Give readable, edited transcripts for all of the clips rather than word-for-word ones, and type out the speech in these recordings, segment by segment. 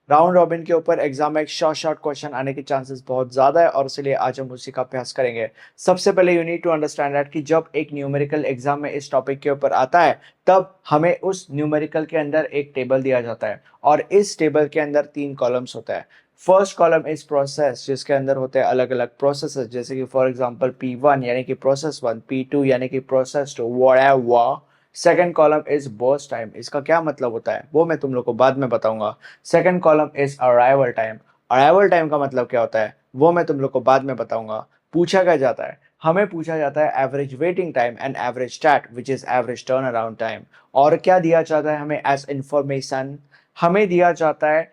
Round robin के ऊपर exam में एक शॉर्ट शॉर्ट क्वेश्चन आने के चांसेस बहुत ज्यादा है और इसलिए आज हम उसी का अभ्यास करेंगे। सबसे पहले you need to understand that कि जब एक न्यूमेरिकल एग्जाम में इस टॉपिक के ऊपर आता है तब हमें उस न्यूमेरिकल के अंदर एक टेबल दिया जाता है और इस टेबल के अंदर 3 कॉलम्स होता है। फर्स्ट कॉलम इज प्रोसेस, जिसके अंदर होते हैं अलग अलग प्रोसेसेस, जैसे कि फॉर एग्जांपल P1 यानी कि प्रोसेस 1, P2 यानी कि process 2, whatever. Second column is burst time, इसका क्या मतलब होता है वो मैं तुम लोग को बाद में बताऊंगा। Second column is arrival time, arrival time का मतलब क्या होता है वो मैं तुम लोग को बाद में बताऊंगा। पूछा क्या जाता है, हमें पूछा जाता है average waiting time and average TAT which is average turn around time. और क्या दिया जाता है हमें एज इंफॉर्मेशन, हमें दिया जाता है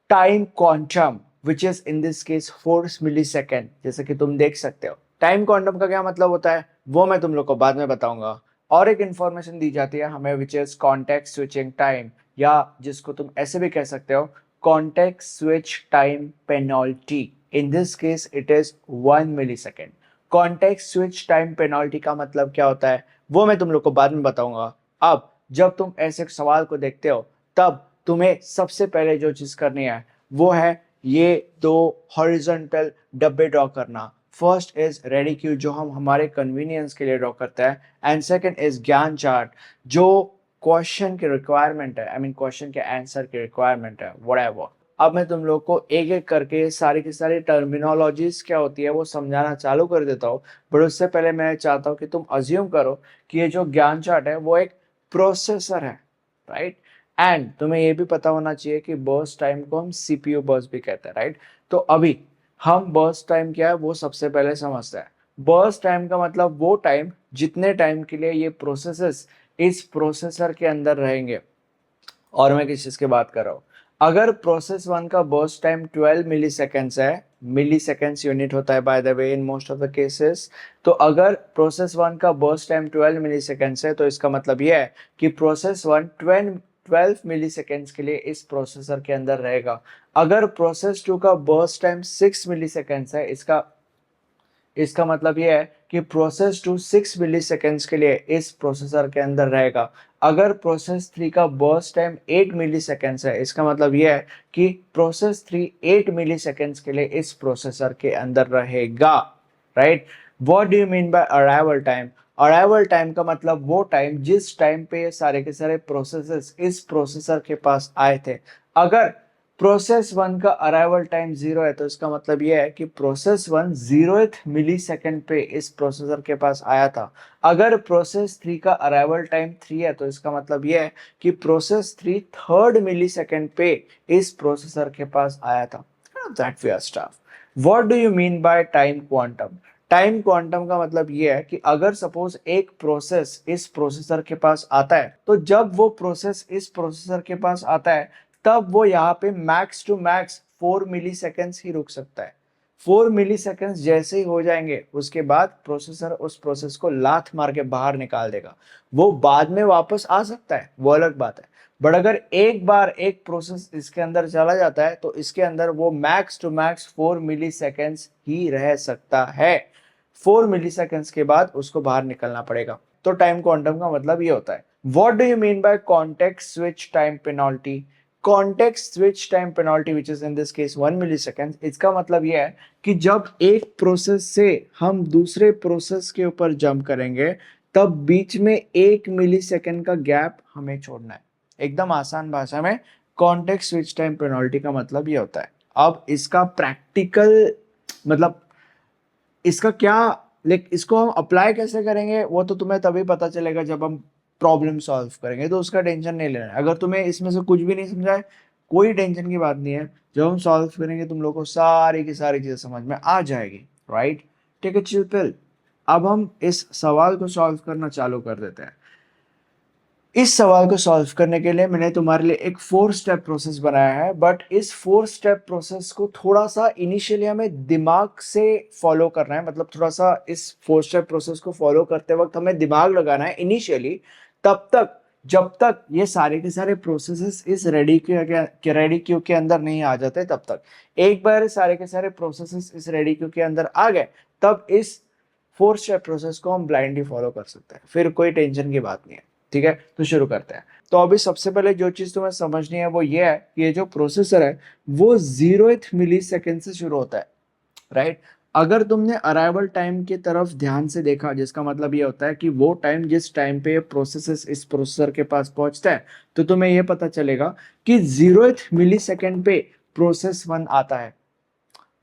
time quantum which is in this case 4 millisecond, जैसे कि तुम देख सकते हो। टाइम क्वांटम का क्या मतलब होता है वो मैं तुम लोग को बाद में बताऊंगा। और एक इंफॉर्मेशन दी जाती है हमें which is context switching time, या जिसको तुम ऐसे भी कह सकते हो context switch time penalty. In this case it is 1 millisecond. Context switch time penalty का मतलब क्या होता है वो मैं तुम लोग को बाद में बताऊंगा। अब जब तुम ऐसे सवाल को देखते हो तब तुम्हें सबसे पहले जो चीज करनी है वो है ये 2 हॉरिजॉन्टल डब्बे ड्रॉ करना। फर्स्ट इज रेडी क्यू, जो हम हमारे कन्वीनियंस के लिए ड्रॉ करते हैं, एंड सेकंड इज ज्ञान चार्ट, जो क्वेश्चन की रिक्वायरमेंट है, आई मीन क्वेश्चन के आंसर की रिक्वायरमेंट है, व्हाटएवर। अब मैं तुम लोग को एक एक करके सारी की सारी टर्मिनोलॉजीज क्या होती है वो समझाना चालू कर देता हूँ। बट उससे पहले मैं चाहता हूँ कि तुम अज्यूम करो कि ये जो ज्ञान चार्ट है वो एक प्रोसेसर है, राइट। एंड तुम्हें ये भी पता होना चाहिए कि बर्स्ट टाइम को हम सीपीयू बर्स्ट भी कहते हैं, राइट। तो अभी हम बर्स्ट टाइम क्या है वो सबसे पहले समझते हैं। बर्स्ट टाइम का मतलब वो टाइम जितने टाइम के लिए ये प्रोसेसेस इस प्रोसेसर के अंदर रहेंगे। और मैं किस चीज की बात कर रहा हूँ, अगर प्रोसेस 1 का बर्स्ट टाइम 12 मिली सेकेंड्स है, मिली सेकेंड्स यूनिट होता है by the way in most of the cases. तो अगर प्रोसेस 1 का बर्स्ट टाइम 12 मिली सेकेंड्स है तो इसका मतलब यह है कि प्रोसेस 1 12 मिली सेकेंड्स के लिए इस प्रोसेसर के अंदर रहेगा। अगर प्रोसेस 2 का बर्स्ट टाइम 6 मिली सेकेंड्स है, इसका इसका मतलब यह है कि प्रोसेस 2 6 मिलीसेकेंड्स के लिए इस प्रोसेसर के अंदर रहेगा। अगर प्रोसेस 3 का बर्स्ट टाइम 8 मिलीसेकेंड्स है, इसका मतलब यह है कि प्रोसेस 3 8 मिलीसेकेंड्स के लिए इस प्रोसेसर के अंदर रहेगा, right. What do you mean by arrival time? Arrival time का मतलब वो टाइम जिस टाइम पे ये सारे के सारे प्रोसेसेस इस प्रोसेसर के पास आए थे। अगर प्रोसेस 1 का अराइवल टाइम 0 है तो इसका मतलब यह है कि प्रोसेस 1 0th मिलीसेकंड पे इस प्रोसेसर के पास आया था। अगर प्रोसेस 3 का अराइवल टाइम 3 है तो इसका मतलब यह है कि प्रोसेस 3 3rd मिलीसेकंड पे इस प्रोसेसर के पास आया था। That way stuff. What do you mean by time quantum? Time quantum का मतलब यह है कि अगर सपोज एक प्रोसेस इस प्रोसेसर के पास आता है तो जब वो प्रोसेस इस प्रोसेसर के पास आता है तब वो यहाँ पे मैक्स टू मैक्स 4 मिलीसेकेंड्स ही रुक सकता है। 4 मिलीसेकेंड्स जैसे ही हो जाएंगे उसके बाद प्रोसेसर उस प्रोसेस को लात मार के बाहर निकाल देगा। वो बाद में वापस आ सकता है, वो अलग बात है। बट अगर एक बार एक प्रोसेस इसके अंदर चला जाता है तो इसके अंदर वो मैक्स टू मैक्स 4 मिलीसेकेंड्स ही रह सकता है। 4 मिलीसेकेंड्स के बाद उसको बाहर निकलना पड़ेगा। तो टाइम क्वांटम का मतलब ये होता है। What do you mean by context switch time penalty? Context switch time penalty which is in this case 1 millisecond, इसका मतलब यह है कि जब एक प्रोसेस से हम दूसरे प्रोसेस के ऊपर जंप करेंगे तब बीच में 1 मिलीसेकेंड का गैप हमें छोड़ना है। एकदम आसान भाषा में कॉन्टेक्स्ट स्विच टाइम पेनल्टी का मतलब ये होता है। अब इसका प्रैक्टिकल मतलब इसका क्या, लाइक इसको हम अप्लाई कैसे करेंगे वो तो तुम्हें तभी पता चलेगा जब हम प्रॉब्लम सॉल्व करेंगे, तो उसका टेंशन नहीं लेना है। अगर तुम्हें इसमें से कुछ भी नहीं समझा है कोई टेंशन की बात नहीं है, जब हम सॉल्व करेंगे तुम लोग को सारी की सारी चीजें समझ में आ जाएगी, right. Take a chill pill. अब हम इस सवाल को सॉल्व करना चालू कर देते हैं। इस सवाल को सॉल्व करने के लिए मैंने तुम्हारे लिए एक 4 स्टेप प्रोसेस बनाया है, बट इस 4 स्टेप प्रोसेस को थोड़ा सा इनिशियली हमें दिमाग से फॉलो करना है। मतलब थोड़ा सा इस 4 स्टेप प्रोसेस को फॉलो करते वक्त हमें दिमाग लगाना है इनिशियली, तब तक जब तक ये सारे के सारे प्रोसेसेस इस रेडी क्यू के अंदर नहीं आ जाते तब तक। एक बार सारे के सारे प्रोसेसेस इस रेडी क्यू के अंदर आ गए तब इस 4 स्टेप प्रोसेस को हम ब्लाइंडली फॉलो कर सकते हैं, फिर कोई टेंशन की बात नहीं है। ठीक है, तो शुरू करते हैं। तो अभी सबसे पहले जो चीज तुम्हें समझनी है वो ये है कि ये जो प्रोसेसर है वो 0th मिली सेकेंड से शुरू होता है, राइट। अगर तुमने अराइवल टाइम की तरफ ध्यान से देखा, जिसका मतलब ये होता है कि वो टाइम जिस टाइम पे प्रोसेस इस प्रोसेसर के पास पहुंचता है, तो तुम्हें ये पता चलेगा कि 0th मिली सेकेंड पे प्रोसेस 1 आता है,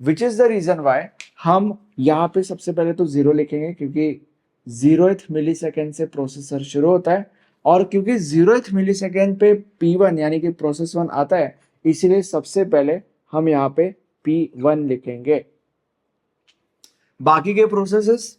which is the reason why हम यहाँ पे सबसे पहले तो 0 लिखेंगे, क्योंकि 0th मिली सेकेंड से प्रोसेसर शुरू होता है, और क्योंकि 0th मिली सेकेंड पे P1 यानी कि प्रोसेस 1 आता है, इसीलिए सबसे पहले हम यहाँ पे P1 लिखेंगे। बाकी के प्रोसेस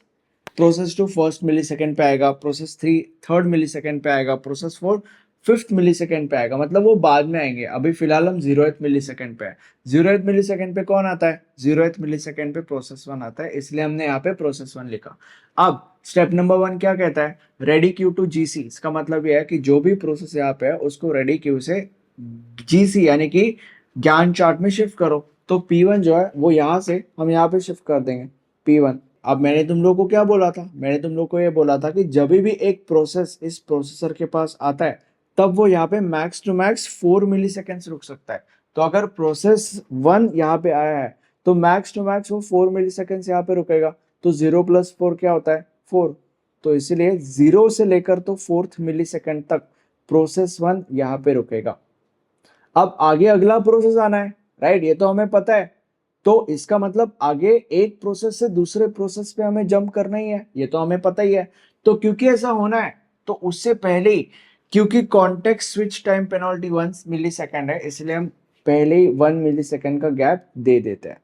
2 फर्स्ट मिली सेकेंड पे आएगा, प्रोसेस 3 थर्ड मिली सेकेंड पे आएगा, प्रोसेस 4 फिफ्थ मिली सेकेंड पे आएगा, मतलब वो बाद में आएंगे। अभी फिलहाल हम 0th मिली सेकेंड पे है। 0th मिली सेकेंड पे कौन आता है? 0th मिली सेकेंड पे प्रोसेस 1 आता है, इसलिए हमने यहाँ पे प्रोसेस 1 लिखा। अब स्टेप नंबर 1 क्या कहता है? Ready queue to GC. इसका मतलब यह है कि जो भी प्रोसेस यहाँ पे है उसको रेडी क्यू से जीसी यानी कि ज्ञान चार्ट में शिफ्ट करो। तो P1 जो है वो यहाँ से हम यहाँ पे शिफ्ट कर देंगे P1। अब मैंने तुम लोग को क्या बोला था? मैंने तुम लोग को ये बोला था कि जब भी एक प्रोसेस इस प्रोसेसर के पास आता है तब वो यहाँ पे max to max 4 milliseconds रुक सकता है। तो अगर प्रोसेस 1 यहाँ पे आया है तो मैक्स टू मैक्स वो 4 मिली सेकेंड्स यहाँ पे रुकेगा। तो 0 + 4 क्या होता है? 4। तो इसीलिए 0 से लेकर तो 4th मिली सेकेंड तक प्रोसेस 1 यहाँ पे रुकेगा। अब आगे अगला प्रोसेस आना है, राइट, ये तो हमें पता है। तो इसका मतलब आगे एक प्रोसेस से दूसरे प्रोसेस पे हमें जंप करना ही है, ये तो हमें पता ही है। तो क्योंकि ऐसा होना है तो उससे पहले ही, क्योंकि कॉन्टेक्स्ट स्विच टाइम पेनल्टी 1 मिली सेकेंड है, इसलिए हम पहले ही 1 मिली सेकेंड का गैप दे देते हैं।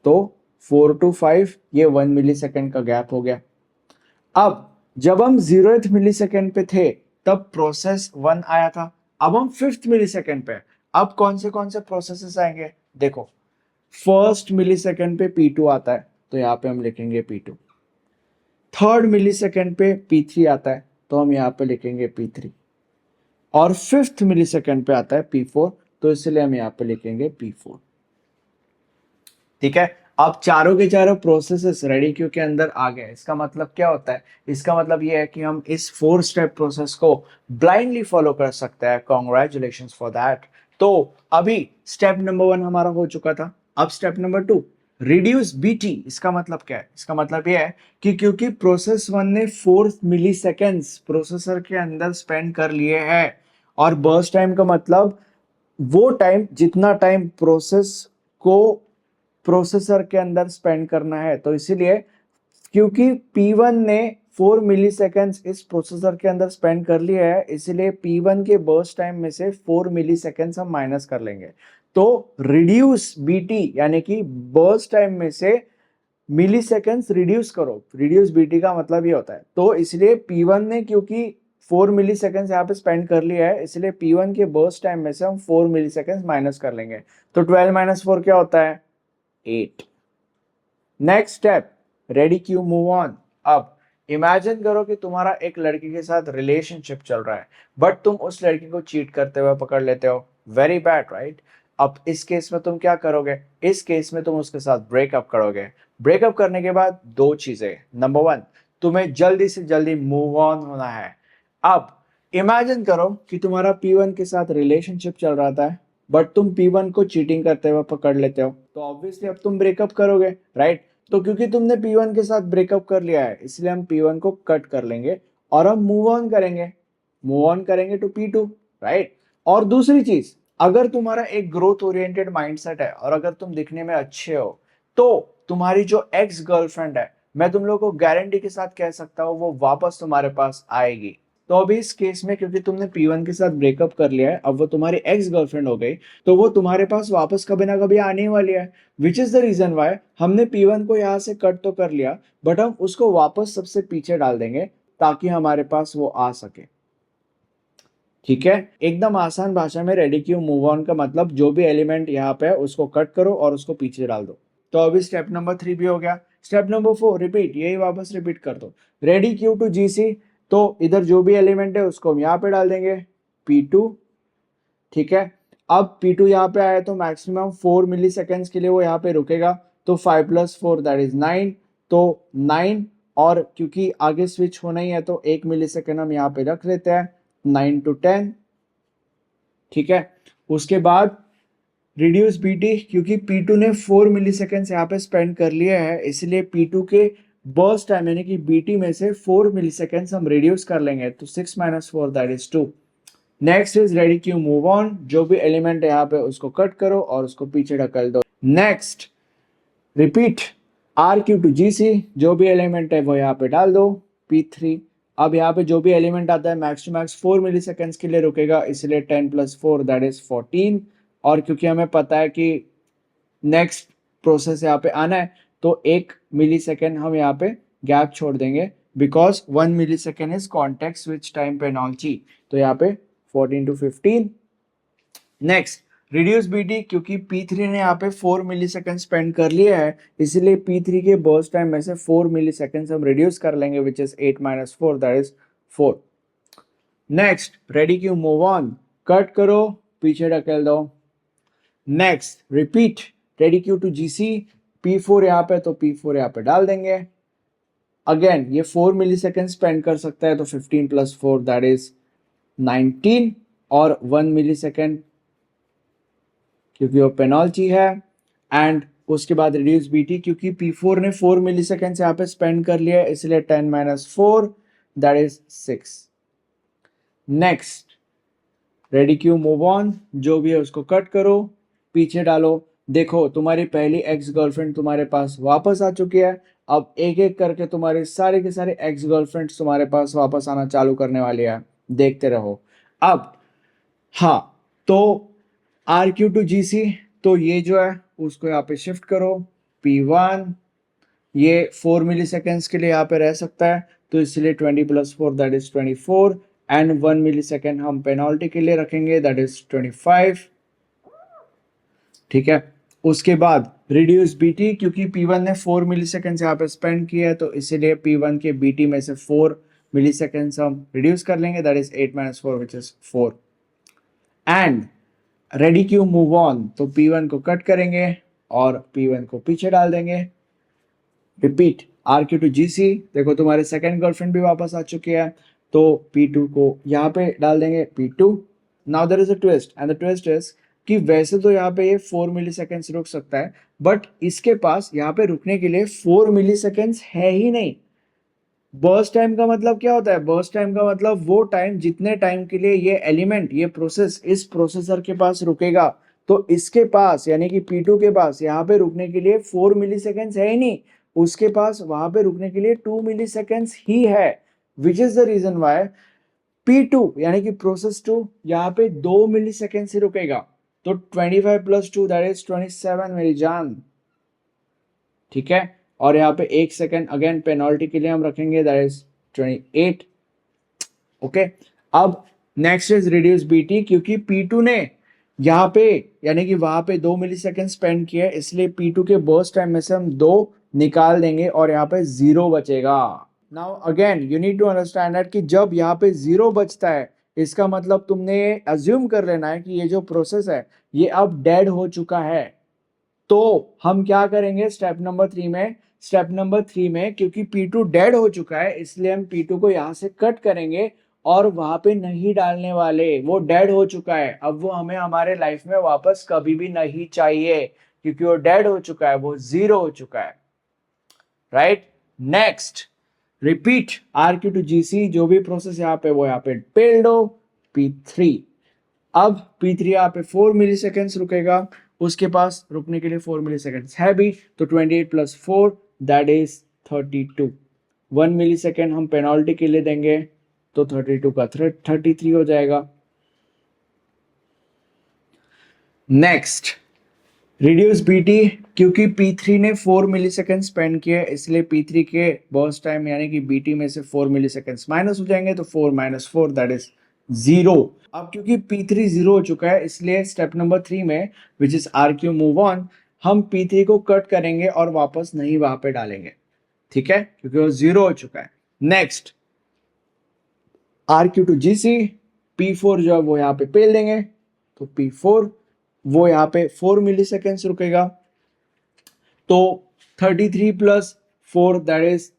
तो 4 to 5 ये 1 मिली सेकेंड का गैप हो गया। अब जब हम 0th मिली सेकेंड पे थे तब प्रोसेस 1 आया था। अब हम 5th मिली सेकेंड पे। अब कौन से प्रोसेसेस आएंगे? देखो, फर्स्ट मिली सेकेंड पे P2 आता है, तो यहाँ पे हम लिखेंगे P2। थर्ड मिली सेकेंड पे P3 आता है, तो हम यहाँ पे लिखेंगे P3। और 5th मिली सेकेंड पे आता है P4, तो इसलिए हम यहाँ पे लिखेंगे P4। ठीक है। अब चारों के चारों प्रोसेसेस रेडी क्यू के अंदर आ गए। इसका मतलब क्या होता है? इसका मतलब ये है कि हम इस 4 स्टेप प्रोसेस को ब्लाइंडली फॉलो कर सकते हैं। Congratulations for that. तो अभी स्टेप नंबर 1 हमारा हो चुका था। अब स्टेप नंबर 2, रिड्यूस बीटी। इसका मतलब क्या है? इसका मतलब ये है कि क्योंकि प्रोसेस 1 ने 4 मिली सेकेंड्स प्रोसेसर के अंदर स्पेंड कर लिए हैं, और बर्स्ट टाइम का मतलब वो टाइम जितना टाइम प्रोसेस को प्रोसेसर के अंदर स्पेंड करना है। तो इसीलिए क्योंकि P1 ने 4 मिली सेकेंड्स इस प्रोसेसर के अंदर स्पेंड कर लिया है, इसलिए P1 के बर्स्ट टाइम में से 4 मिली सेकेंड्स हम माइनस कर लेंगे। तो रिड्यूस बीटी यानी कि बर्स्ट टाइम में से मिली सेकेंड्स रिड्यूस करो। रिड्यूस बीटी का मतलब ये होता है। तो इसलिए P1 ने क्योंकि 4 मिली सेकेंड्स यहाँ पे स्पेंड कर लिया है, इसलिए P1 के बर्स्ट टाइम में से हम 4 मिली सेकेंड्स माइनस कर लेंगे। तो 12 - 4 क्या होता है? 8। Next step, ready queue move on. अब इमेजिन करो कि तुम्हारा एक लड़की के साथ रिलेशनशिप चल रहा है, बट तुम उस लड़की को चीट करते हुए पकड़ लेते हो। Very bad, right. अब इस केस में तुम क्या करोगे? इस केस में तुम उसके साथ ब्रेकअप करोगे। ब्रेकअप करने के बाद दो चीजें। नंबर 1, तुम्हें जल्दी से जल्दी मूव ऑन होना है। अब इमेजिन करो कि तुम्हारा P1 के साथ रिलेशनशिप चल रहा था, बट तुम P1 को चीटिंग करते हुए पकड़ लेते हो, तो ऑब्वियसली अब तुम ब्रेकअप करोगे, राइट। तो क्योंकि तुमने P1 के साथ ब्रेकअप कर लिया है, इसलिए हम P1 को कट कर लेंगे और हम मूव ऑन करेंगे। मूव ऑन करेंगे टू P2, राइट। और दूसरी चीज, अगर तुम्हारा एक ग्रोथ ओरिएंटेड माइंडसेट है और अगर तुम दिखने में अच्छे हो, तो तुम्हारी जो एक्स गर्लफ्रेंड है, मैं तुम लोग को गारंटी के साथ कह सकता हूँ वो वापस तुम्हारे पास आएगी। तो अभी इस केस में क्योंकि तुमने P1 के साथ ब्रेकअप कर लिया है, अब वो तुम्हारी एक्स गर्लफ्रेंड हो गई, तो वो तुम्हारे पास वापस कभी ना कभी आने ही वाली है। Which is the reason why हमने P1 को यहाँ से कट तो कर लिया, बट हम उसको वापस सबसे पीछे डाल देंगे ताकि हमारे पास वो आ सके। ठीक है। एकदम आसान भाषा में रेडी क्यू मूव ऑन का मतलब जो भी एलिमेंट यहाँ पे है उसको कट करो और उसको पीछे डाल दो। तो अभी स्टेप नंबर 3 भी हो गया। Step number 4, repeat. यही वापस रिपीट कर दो। Ready queue to GC. तो इधर जो भी एलिमेंट है उसको हम यहाँ पे डाल देंगे P2। ठीक है। अब P2 यहाँ पे आया तो मैक्सिमम 4 मिली सेकेंड्स के लिए वो यहाँ पे रुकेगा। तो 5 + 4 दैट इज 9। तो 9, और क्योंकि आगे स्विच होना ही है तो 1 मिली सेकेंड हम यहाँ पे रख लेते हैं। 9 to 10, ठीक है। उसके बाद रिड्यूस बीटी, क्योंकि P2 ने 4 मिली सेकेंड यहाँ पे स्पेंड कर लिया है, इसलिए P2 के बर्स्ट टाइम यानी कि BT में से 4 मिली सेकेंड हम रिड्यूस कर लेंगे, तो 6 - 4 that is 2। Next is ready queue move on, जो भी एलिमेंट है यहाँ पे उसको कट करो और उसको पीछे ढकल दो। Next repeat RQ to GC, जो भी एलिमेंट है वो यहाँ पे डाल दो P3। अब यहाँ पे जो भी एलिमेंट आता है max to max 4 milliseconds के लिए रुकेगा, इसलिए 10 + 4 दैट इज 14। और क्योंकि हमें पता है कि नेक्स्ट प्रोसेस यहाँ पे आना है, तो 1 मिली सेकेंड हम यहाँ पे गैप छोड़ देंगे, because 1 millisecond is context switch time penalty. तो यहाँ पे 14 to 15। नेक्स्ट रिड्यूस बीटी, क्योंकि P3 ने यहाँ पे 4 मिली सेकेंड स्पेंड कर लिया है, इसलिए P3 के बर्स्ट टाइम में से 4 मिली सेकेंड हम रिड्यूस कर लेंगे, which is 8 - 4 that is 4। Next ready queue move on, cut करो पीछे ढकेल दो। Next repeat ready queue to GC, P4 यहाँ पे, तो P4 यहाँ पे डाल देंगे। अगेन ये 4 मिली सेकेंड स्पेंड कर सकता है, तो 15 + 4 दैट इज 19, और 1 मिली सेकेंड क्योंकि वो पेनल्टी है। एंड उसके बाद रिड्यूस बीटी, क्योंकि P4 ने 4 मिली सेकेंड यहाँ पे स्पेंड कर लिया है, इसलिए 10 - 4 that is 6। Next ready queue move on, जो भी है उसको कट करो पीछे डालो। देखो तुम्हारी पहली एक्स गर्लफ्रेंड तुम्हारे पास वापस आ चुकी है, अब एक एक करके तुम्हारे सारे के सारे एक्स गर्लफ्रेंड्स तुम्हारे पास वापस आना चालू करने वाली है, देखते रहो। अब हाँ, तो RQ to GC, तो ये जो है उसको यहाँ पे शिफ्ट करो P1, ये 4 मिली सेकेंड्स के लिए यहाँ पे रह सकता है, तो इसलिए 20 + 4 that is 24, and 1 millisecond हम पेनल्टी के लिए रखेंगे दैट इज 25, ठीक है। उसके बाद रिड्यूस बीटी, क्योंकि P1 ने 4 मिली सेकेंड यहाँ पे स्पेंड किया है, तो इसीलिए P1 के BT में से 4 मिली सेकेंड हम रिड्यूस कर लेंगे, that is 8 - 4 which is 4। And ready queue move on, तो P1 को कट करेंगे और P1 को पीछे डाल देंगे। रिपीट RQ to GC, देखो तुम्हारे सेकेंड गर्लफ्रेंड भी वापस आ चुकी है, तो P2 को यहाँ पे डाल देंगे P2। Now there is a twist, and the twist is कि वैसे तो यहाँ पे ये 4 मिली सेकेंड्स रुक सकता है, बट इसके पास यहाँ पे रुकने के लिए 4 मिली सेकेंड्स है ही नहीं। बर्स्ट टाइम का मतलब क्या होता है? बर्स्ट टाइम का मतलब वो टाइम जितने टाइम के लिए ये एलिमेंट, ये प्रोसेस इस प्रोसेसर के पास रुकेगा। तो इसके पास यानी कि P2 के पास यहाँ पे रुकने के लिए 4 मिली सेकेंड्स है ही नहीं, उसके पास वहां पे रुकने के लिए 2 मिली सेकेंड्स ही है, which is the reason why P2 यानी कि प्रोसेस 2 यहाँ पे 2 मिली सेकेंड से रुकेगा। तो 25 + 2 दैट इज 27 मेरी जान, ठीक है। और यहाँ पे 1 सेकेंड अगेन पेनल्टी के लिए हम रखेंगे दैट इज 28, ओके। अब नेक्स्ट इज रिड्यूस बीटी, क्योंकि P2 ने यहाँ पे यानी कि वहां पे 2 मिली सेकेंड स्पेंड किया, इसलिए P2 के बर्स्ट टाइम में से हम 2 निकाल देंगे और यहाँ पे 0 बचेगा। Now again you need to understand that कि जब यहाँ पे 0 बचता है, इसका मतलब तुमने अज्यूम कर लेना है कि ये जो प्रोसेस है ये अब डेड हो चुका है। तो हम क्या करेंगे स्टेप नंबर 3 में? स्टेप नंबर 3 में क्योंकि P2 डेड हो चुका है, इसलिए हम P2 को यहां से कट करेंगे और वहां पे नहीं डालने वाले, वो डेड हो चुका है, अब वो हमें हमारे लाइफ में वापस कभी भी नहीं चाहिए, क्योंकि वो डेड हो चुका है, वो 0 हो चुका है, right. Next repeat RQ to GC, जो भी प्रोसेस यहाँ पे वो यहाँ पे पेल दो P3। अब P3 यहाँ पे 4 मिली सेकेंड्स रुकेगा, उसके पास रुकने के लिए 4 मिली सेकेंड्स है भी, तो 28 + 4 दैट इज 32। 1 मिली सेकेंड हम पेनल्टी के लिए देंगे, तो 32 का 33 हो जाएगा। नेक्स्ट रिड्यूस बीटी, क्योंकि P3 ने 4 मिली सेकेंड स्पेंड किया, इसलिए P3 के बर्स्ट टाइम यानी कि BT में से 4 मिली सेकेंड्स माइनस हो जाएंगे, तो 4 - 4 दैट इज 0। अब क्योंकि P3 0 हो चुका है, इसलिए स्टेप नंबर 3 में which is RQ move on, हम P3 को कट करेंगे और वापस नहीं वहां पे डालेंगे, ठीक है, क्योंकि वो 0 हो चुका है। Next RQ to GC, P4 जो है वो यहाँ पे पेल देंगे, तो P4 वो यहाँ पे 4 मिली सेकेंड्स रुकेगा, तो 33 + 4 दैट इज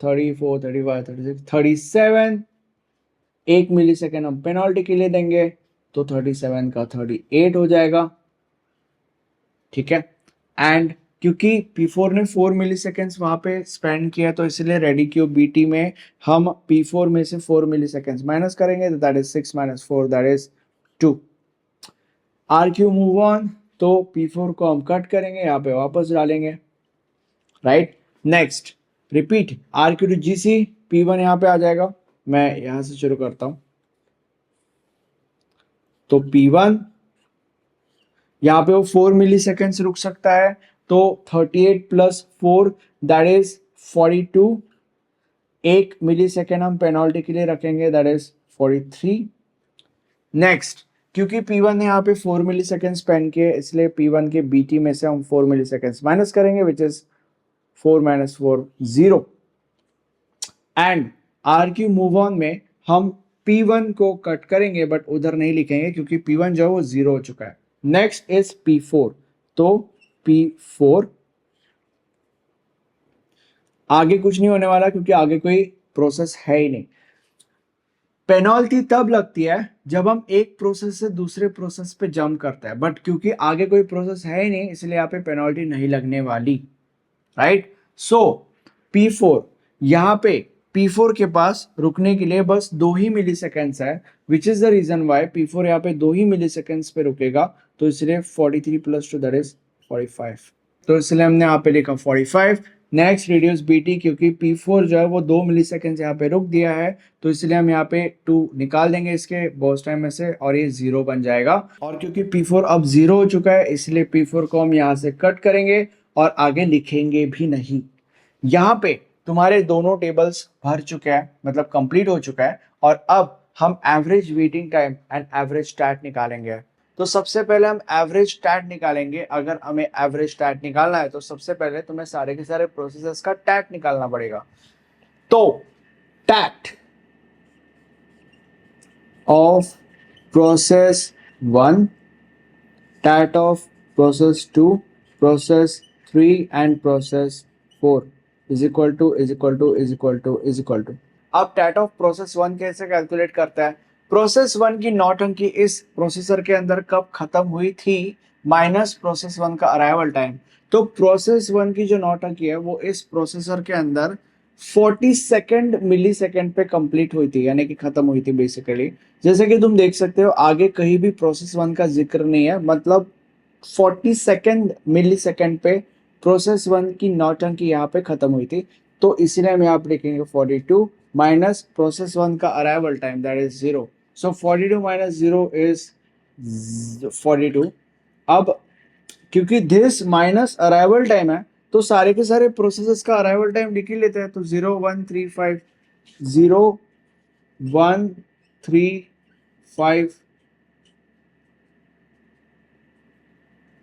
34, 35, 36, 37, 1 मिली सेकेंड हम पेनल्टी के लिए देंगे, तो 37 का 38 हो जाएगा, ठीक है। एंड क्योंकि P4 ने 4 मिली सेकेंड्स वहां पे स्पेंड किया, तो इसलिए रेडी क्यूब BT में हम P4 में से 4 मिली सेकेंड्स माइनस करेंगे, that is 6 minus 4, that is 2। RQ move on, तो P4 को हम कट करेंगे, यहाँ पे वापस डालेंगे, right. Next repeat RQ to GC, P1 यहाँ पे आ जाएगा, मैं यहां से शुरू करता हूं, तो P1 यहाँ पे वो 4 मिली सेकेंड्स रुक सकता है, तो 38 plus 4 that is 42, 1 millisecond हम पेनल्टी के लिए रखेंगे, दैट इज 43। नेक्स्ट क्योंकि P1 ने यहाँ पे 4 मिली सेकेंड स्पेंड किए, इसलिए P1 के BT में से हम 4 मिली सेकेंड माइनस करेंगे, which is 4 minus 4 0। And RQ move on में हम P1 को कट करेंगे, बट उधर नहीं लिखेंगे क्योंकि P1 जो है वो 0 हो चुका है। नेक्स्ट इज P4, तो P4 आगे कुछ नहीं होने वाला क्योंकि आगे कोई प्रोसेस है ही नहीं। पेनल्टी तब लगती है जब हम एक प्रोसेस से दूसरे प्रोसेस पे जंप करते हैं, बट क्योंकि आगे कोई प्रोसेस है ही नहीं, इसलिए यहाँ पे पेनल्टी नहीं लगने वाली, राइट। सो P4 यहाँ पे P4 के पास रुकने के लिए बस 2 ही मिली सेकेंड्स है, which is the reason why P4 यहाँ पे 2 ही मिली सेकेंड्स पे रुकेगा, तो इसलिए 43 प्लस 2 दैट इज 45, तो इसलिए हमने यहाँ पे लिखा 45। नेक्स्ट रिड्यूस BT, क्योंकि P4 जो है वो 2 मिली सेकेंड यहाँ पे रुक दिया है, तो इसलिए हम यहाँ पे 2 निकाल देंगे इसके बॉस टाइम में से, और ये 0 बन जाएगा। और क्योंकि P4 अब 0 हो चुका है, इसलिए P4 को हम यहाँ से कट करेंगे और आगे लिखेंगे भी नहीं। यहाँ पे तुम्हारे दोनों टेबल्स भर चुके हैं, मतलब कंप्लीट हो चुका है, और अब हम average waiting time and average TAT निकालेंगे। तो सबसे पहले हम एवरेज स्टैट निकालेंगे। अगर हमें एवरेज स्टैट निकालना है तो सबसे पहले तुम्हें सारे के सारे प्रोसेसेस का टैट निकालना पड़ेगा। तो TAT of process 1, TAT of process 2, process 3 and process 4 is equal to is equal to is equal to is equal to. अब टैट ऑफ प्रोसेस 1 कैसे कैलकुलेट करता है? प्रोसेस 1 की नौटंकी इस प्रोसेसर के अंदर कब खत्म हुई थी माइनस प्रोसेस 1 का अराइवल टाइम। तो प्रोसेस 1 की जो नौटंकी है वो इस प्रोसेसर के अंदर 42 मिली सेकेंड पे कंप्लीट हुई थी, यानी कि खत्म हुई थी बेसिकली। जैसे कि तुम देख सकते हो आगे कहीं भी प्रोसेस 1 का जिक्र नहीं है, मतलब 42 मिली सेकेंड पे प्रोसेस 1 की नौटंकी यहाँ पे खत्म हुई थी। तो इसीलिए हम यहाँ पे लिखेंगे 42 माइनस प्रोसेस 1 का arrival time that is 0। So 42 minus 0 is 42। अब क्योंकि दिस माइनस अराइवल टाइम है, तो सारे के सारे प्रोसेसेस का अराइवल टाइम लिख ही लेते हैं। तो 0135 0135,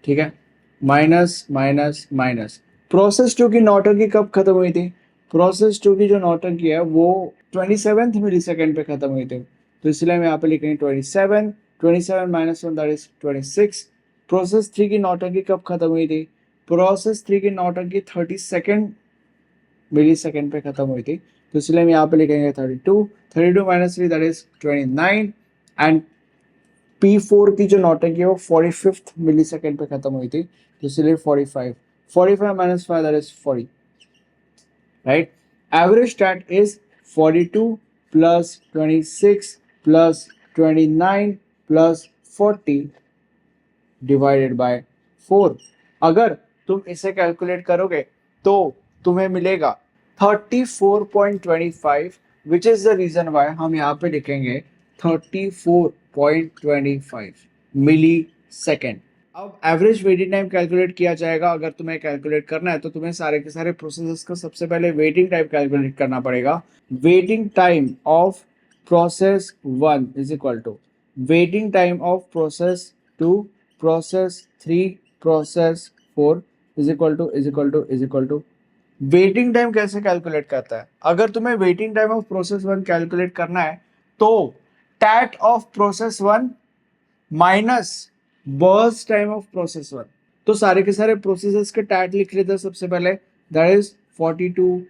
ठीक है, माइनस माइनस माइनस प्रोसेस 2 की नौटंकी कब खत्म हुई थी? प्रोसेस 2 की जो नौटंकी है वो 27 मिली सेकेंड पे खत्म हुई थी, तो इसलिए हम यहाँ पे लिखेंगे 27। 27 माइनस 1 दैट इज 26। प्रोसेस 3 की नौटंकी कब खत्म हुई थी? प्रोसेस 3 की नौटंकी 32 मिली सेकेंड पे खत्म हुई थी, तो इसलिए हम यहाँ पे लिखेंगे 32। 32 minus 3 that is 29। And P4 की जो नौटंकी है वो 45 मिली सेकेंड पे खत्म हुई थी, तो इसलिए 45। 45 माइनस 5 दैट इज 40, right. Average TAT is 42 plus 26 plus 29 plus 40 divided by 4। अगर तुम इसे कैलकुलेट करोगे तो तुम्हें मिलेगा 34.25, which is the reason why हम यहाँ पे लिखेंगे 34.25 मिली सेकेंड। अब एवरेज वेटिंग टाइम कैलकुलेट किया जाएगा। अगर तुम्हें कैलकुलेट करना है तो तुम्हें सारे के सारे प्रोसेसेस का सबसे पहले वेटिंग टाइम कैलकुलेट करना पड़ेगा। Waiting time of process 1 is equal to waiting time of process 2, process 3, process 4 is equal to is equal to is equal to. Waiting time कैसे कैलकुलेट करता है? अगर तुम्हें waiting time of process 1 calculate करना है तो TAT of process 1 minus burst time of process 1। तो सारे के सारे प्रोसेसेस के टैट लिख लेते हैं सबसे पहले, that is 42,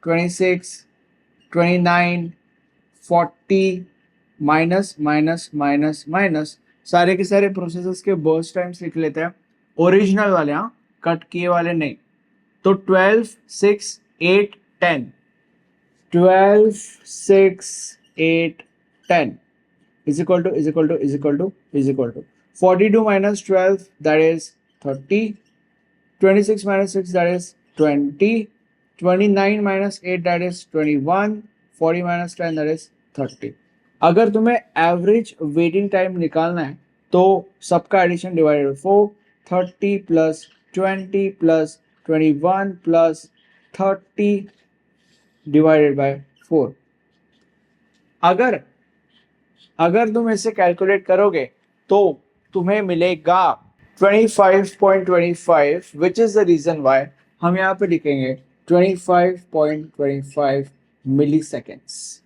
26, 29, 40 minus minus minus minus, सारे के सारे प्रोसेसर्स के बर्स्ट टाइम्स लिख लेते हैं, ओरिजिनल वाले, हाँ, कट किए वाले नहीं। तो 12 6 8 10, 12 6 8 10 is equal to is equal to is equal to is equal to 42 minus 12, that is 30, 26 minus 6, that is 20, 29 minus 8, that is 21, 40 minus 10, that is 30। अगर तुम्हें एवरेज वेटिंग टाइम निकालना है तो सबका addition divided 4, 30 plus 20 plus 21 plus 30 divided by 4। अगर अगर तुम इसे कैलकुलेट करोगे तो तुम्हें मिलेगा 25.25, which is the reason why हम यहाँ पे लिखेंगे 25.25 मिली सेकेंड्स।